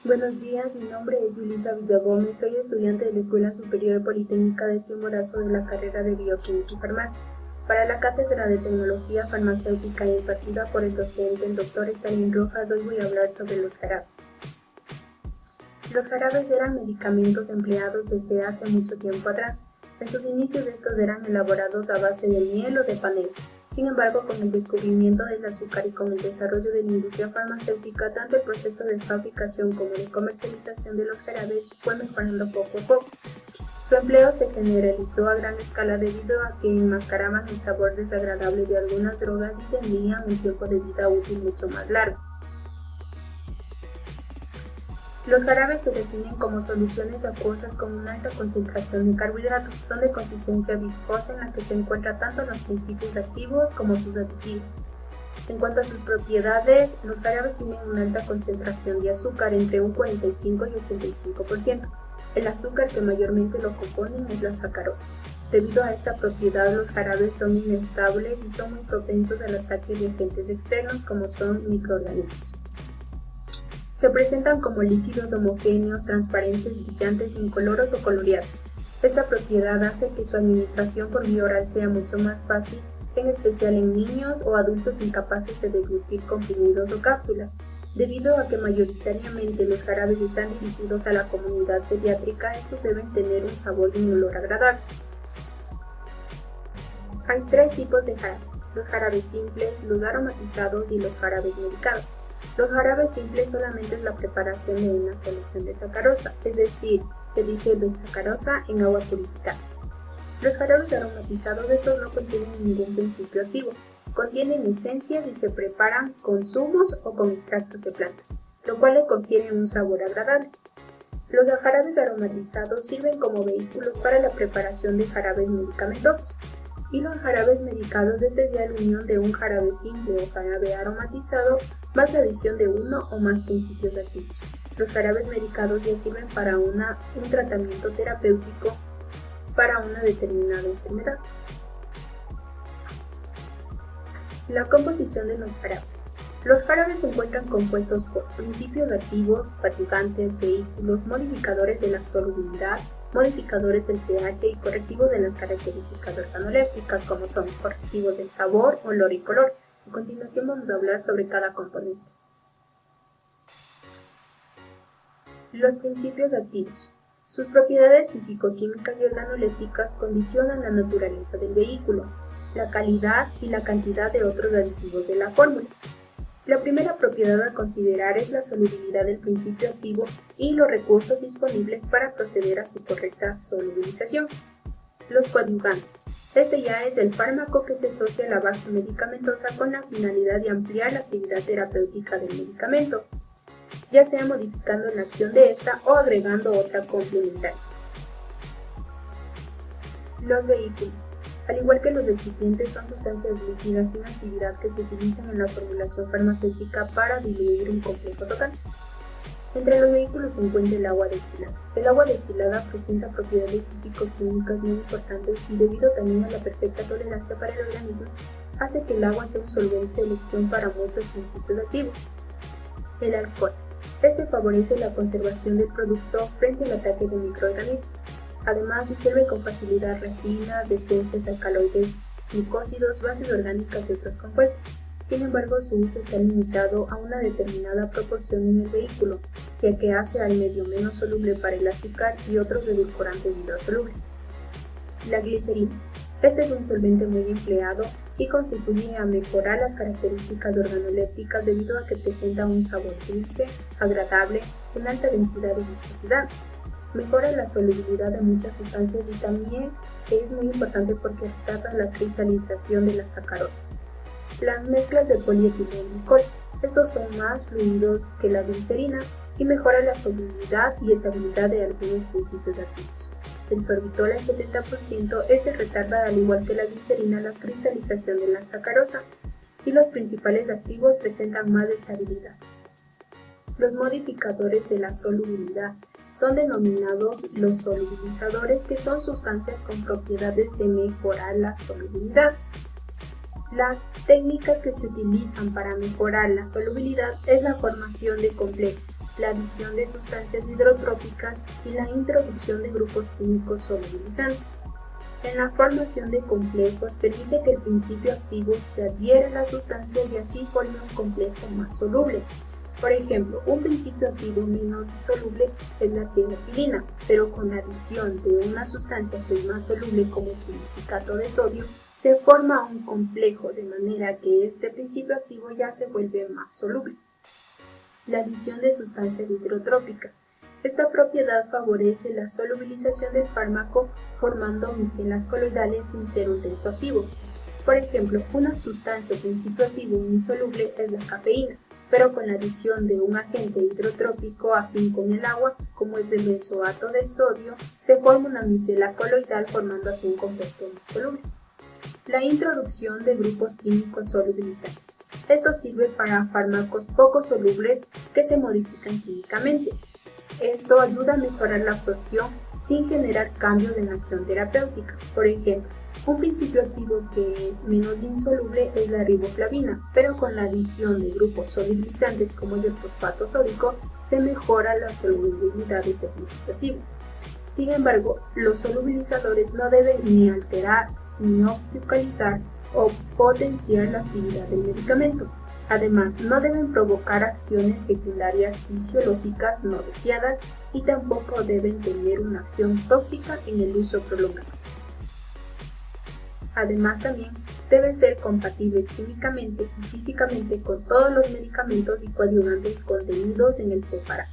Buenos días, mi nombre es Yulisa Villagómez, soy estudiante de la Escuela Superior Politécnica de Chimborazo de la carrera de Bioquímica y Farmacia, para la Cátedra de Tecnología Farmacéutica impartida por el docente, el Dr. Stalin Rojas. Hoy voy a hablar sobre los jarabes. Los jarabes eran medicamentos empleados desde hace mucho tiempo atrás. En sus inicios estos eran elaborados a base de miel o de panela. Sin embargo, con el descubrimiento del azúcar y con el desarrollo de la industria farmacéutica, tanto el proceso de fabricación como de comercialización de los jarabes fue mejorando poco a poco. Su empleo se generalizó a gran escala debido a que enmascaraban el sabor desagradable de algunas drogas y tenían un tiempo de vida útil mucho más largo. Los jarabes se definen como soluciones acuosas con una alta concentración de carbohidratos. Son de consistencia viscosa en la que se encuentran tanto los principios activos como sus aditivos. En cuanto a sus propiedades, los jarabes tienen una alta concentración de azúcar, entre un 45 y 85%. El azúcar que mayormente lo componen es la sacarosa. Debido a esta propiedad, los jarabes son inestables y son muy propensos al ataque de agentes externos como son microorganismos. Se presentan como líquidos homogéneos, transparentes, brillantes, incoloros o coloreados. Esta propiedad hace que su administración por vía oral sea mucho más fácil, en especial en niños o adultos incapaces de deglutir comprimidos o cápsulas. Debido a que mayoritariamente los jarabes están dirigidos a la comunidad pediátrica, estos deben tener un sabor y un olor agradable. Hay tres tipos de jarabes: los jarabes simples, los aromatizados y los jarabes medicados. Los jarabes simples solamente es la preparación de una solución de sacarosa, es decir, se disuelve sacarosa en agua purificada. Los jarabes aromatizados estos no contienen ningún principio activo, contienen esencias y se preparan con zumos o con extractos de plantas, lo cual le confiere un sabor agradable. Los jarabes aromatizados sirven como vehículos para la preparación de jarabes medicamentosos. Y los jarabes medicados es ya la unión de un jarabe simple o jarabe aromatizado más la adición de uno o más principios activos. Los jarabes medicados ya sirven para un tratamiento terapéutico para una determinada enfermedad. La composición de los jarabes. Los jarabes se encuentran compuestos por principios activos, coadyuvantes, vehículos, modificadores de la solubilidad, modificadores del pH y correctivos de las características organolépticas, como son correctivos del sabor, olor y color. A continuación vamos a hablar sobre cada componente. Los principios activos. Sus propiedades físico-químicas y organolépticas condicionan la naturaleza del vehículo, la calidad y la cantidad de otros aditivos de la fórmula. La primera propiedad a considerar es la solubilidad del principio activo y los recursos disponibles para proceder a su correcta solubilización. Los coadyuvantes. Este ya es el fármaco que se asocia a la base medicamentosa con la finalidad de ampliar la actividad terapéutica del medicamento, ya sea modificando la acción de esta o agregando otra complementaria. Los vehículos. Al igual que los recipientes, son sustancias líquidas sin actividad que se utilizan en la formulación farmacéutica para diluir un complejo total. Entre los vehículos se encuentra el agua destilada. El agua destilada presenta propiedades físico-químicas muy importantes y, debido también a la perfecta tolerancia para el organismo, hace que el agua sea un solvente de elección para muchos principios activos. El alcohol. Este favorece la conservación del producto frente al ataque de microorganismos. Además, disuelve con facilidad resinas, esencias, alcaloides, glucósidos, bases orgánicas y otros compuestos. Sin embargo, su uso está limitado a una determinada proporción en el vehículo, ya que hace al medio menos soluble para el azúcar y otros edulcorantes hidrosolubles. La glicerina. Este es un solvente muy empleado y contribuye a mejorar las características organolépticas debido a que presenta un sabor dulce, agradable, con alta densidad y viscosidad. Mejora la solubilidad de muchas sustancias y también es muy importante porque retrata la cristalización de la sacarosa. Las mezclas de polietilenglicol. Estos son más fluidos que la glicerina y mejoran la solubilidad y estabilidad de algunos principios activos. El sorbitol al 70%, este retarda, al igual que la glicerina, la cristalización de la sacarosa, y los principales activos presentan más estabilidad. Los modificadores de la solubilidad son denominados los solubilizadores, que son sustancias con propiedades de mejorar la solubilidad. Las técnicas que se utilizan para mejorar la solubilidad es la formación de complejos, la adición de sustancias hidrotrópicas y la introducción de grupos químicos solubilizantes. En la formación de complejos permite que el principio activo se adhiera a la sustancia y así forme un complejo más soluble. Por ejemplo, un principio activo menos soluble es la teofilina, pero con la adición de una sustancia que es más soluble como el silicicato de sodio, se forma un complejo de manera que este principio activo ya se vuelve más soluble. La adición de sustancias hidrotrópicas. Esta propiedad favorece la solubilización del fármaco formando micelas coloidales sin ser un tensoactivo. Por ejemplo, una sustancia o principio activo insoluble es la cafeína, pero con la adición de un agente hidrotrópico afín con el agua, como es el benzoato de sodio, se forma una micela coloidal formando así un compuesto más soluble. La introducción de grupos químicos solubilizantes. Esto sirve para fármacos poco solubles que se modifican químicamente. Esto ayuda a mejorar la absorción sin generar cambios en la acción terapéutica. Por ejemplo, un principio activo que es menos insoluble es la riboflavina, pero con la adición de grupos solubilizantes como es el fosfato sódico, se mejora la solubilidad de este principio activo. Sin embargo, los solubilizadores no deben ni alterar, ni obstaculizar o potenciar la actividad del medicamento. Además, no deben provocar acciones secundarias fisiológicas no deseadas y tampoco deben tener una acción tóxica en el uso prolongado. Además, también deben ser compatibles químicamente y físicamente con todos los medicamentos y coadyuvantes contenidos en el preparado.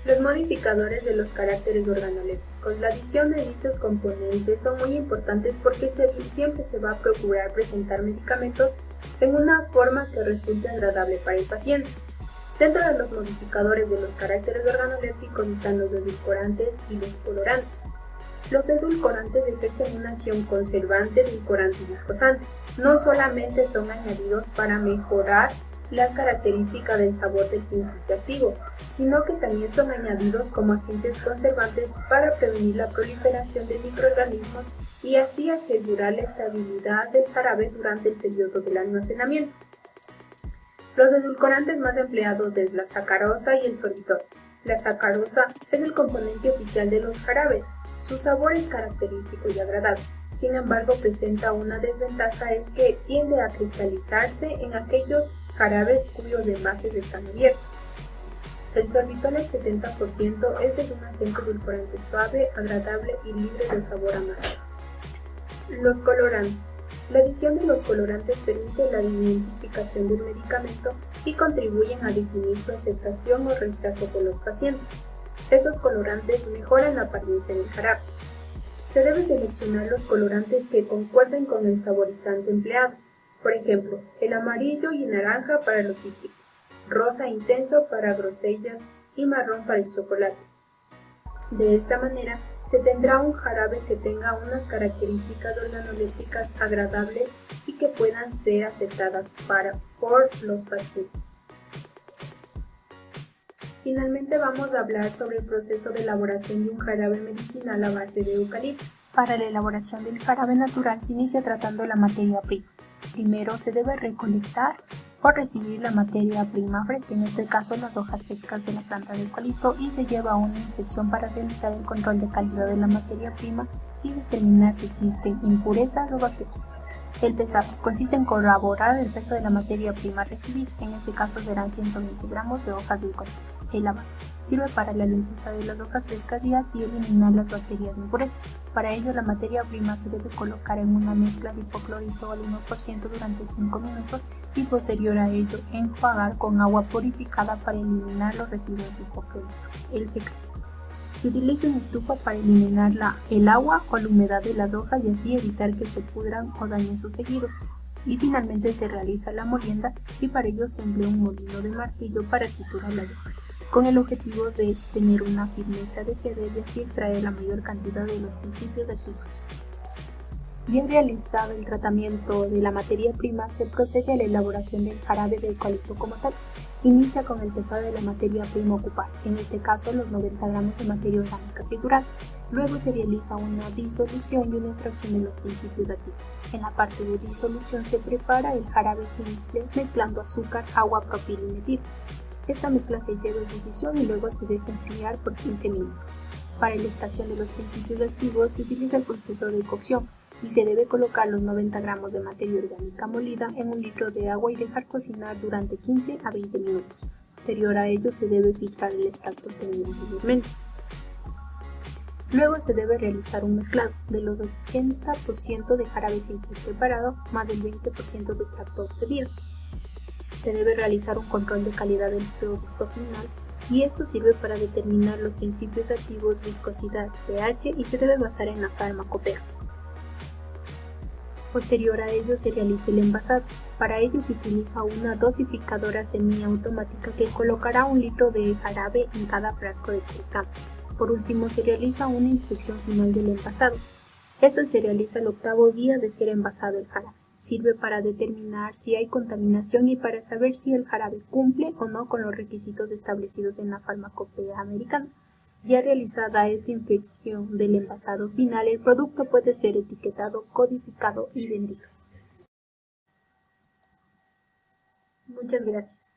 Los modificadores de los caracteres organolépticos. La adición de dichos componentes son muy importantes porque siempre se va a procurar presentar medicamentos en una forma que resulte agradable para el paciente. Dentro de los modificadores de los caracteres organolépticos están los edulcorantes y los colorantes. Los edulcorantes ejercen una acción conservante, edulcorante y viscosante. No solamente son añadidos para mejorar las características del sabor del principio activo, sino que también son añadidos como agentes conservantes para prevenir la proliferación de microorganismos y así asegurar la estabilidad del jarabe durante el periodo del almacenamiento. Los edulcorantes más empleados es la sacarosa y el sorbitol. La sacarosa es el componente oficial de los jarabes. Su sabor es característico y agradable. Sin embargo, presenta una desventaja, es que tiende a cristalizarse en aquellos jarabes cuyos envases están abiertos. El sorbitol, el 70%, este es un agente edulcorante suave, agradable y libre de sabor amargo. Los colorantes. La adición de los colorantes permite la identificación del medicamento y contribuyen a definir su aceptación o rechazo por los pacientes. Estos colorantes mejoran la apariencia del jarabe. Se debe seleccionar los colorantes que concuerden con el saborizante empleado. Por ejemplo, el amarillo y naranja para los cítricos, rosa intenso para grosellas y marrón para el chocolate. De esta manera, se tendrá un jarabe que tenga unas características organolépticas agradables y que puedan ser aceptadas por los pacientes. Finalmente vamos a hablar sobre el proceso de elaboración de un jarabe medicinal a base de eucalipto. Para la elaboración del jarabe natural se inicia tratando la materia prima. Primero se debe recolectar o recibir la materia prima fresca, en este caso las hojas frescas de la planta de eucalipto, y se lleva a una inspección para realizar el control de calidad de la materia prima y determinar si existen impurezas o bacterias. El pesado consiste en corroborar el peso de la materia prima recibida, en este caso serán 120 gramos de hojas de eucalipto. El lavado sirve para la limpieza de las hojas frescas y así eliminar las bacterias impurezas. Para ello, la materia prima se debe colocar en una mezcla de hipoclorito al 1% durante 5 minutos y posterior a ello enjuagar con agua purificada para eliminar los residuos de hipoclorito. El secreto: se utiliza una estufa para eliminar el agua o la humedad de las hojas y así evitar que se pudran o dañen sus tejidos. Y finalmente se realiza la molienda y para ello se emplea un molino de martillo para triturar las hojas, con el objetivo de tener una firmeza deseada y así extraer la mayor cantidad de los principios activos. Ya realizado el tratamiento de la materia prima, se procede a la elaboración del jarabe de eucalipto como tal. Inicia con el pesado de la materia prima a ocupar, en este caso los 90 gramos de materia orgánica triturada. Luego se realiza una disolución y una extracción de los principios activos. En la parte de disolución se prepara el jarabe simple mezclando azúcar, agua, propil y metil. Esta mezcla se lleva a ebullición y luego se deja enfriar por 15 minutos. Para la extracción de los principios activos se utiliza el proceso de cocción y se debe colocar los 90 gramos de materia orgánica molida en un litro de agua y dejar cocinar durante 15 a 20 minutos. Posterior a ello se debe filtrar el extracto obtenido anteriormente. Luego se debe realizar un mezclado de los 80% de jarabe simple preparado más el 20% de extracto obtenido. Se debe realizar un control de calidad del producto final y esto sirve para determinar los principios activos, viscosidad, pH y se debe basar en la farmacopea. Posterior a ello se realiza el envasado. Para ello se utiliza una dosificadora semiautomática que colocará 1 litro de jarabe en cada frasco de colcam. Por último se realiza una inspección final del envasado. Esta se realiza el 8º día de ser envasado el jarabe. Sirve para determinar si hay contaminación y para saber si el jarabe cumple o no con los requisitos establecidos en la farmacopea americana. Ya realizada esta inspección del envasado final, el producto puede ser etiquetado, codificado y vendido. Muchas gracias.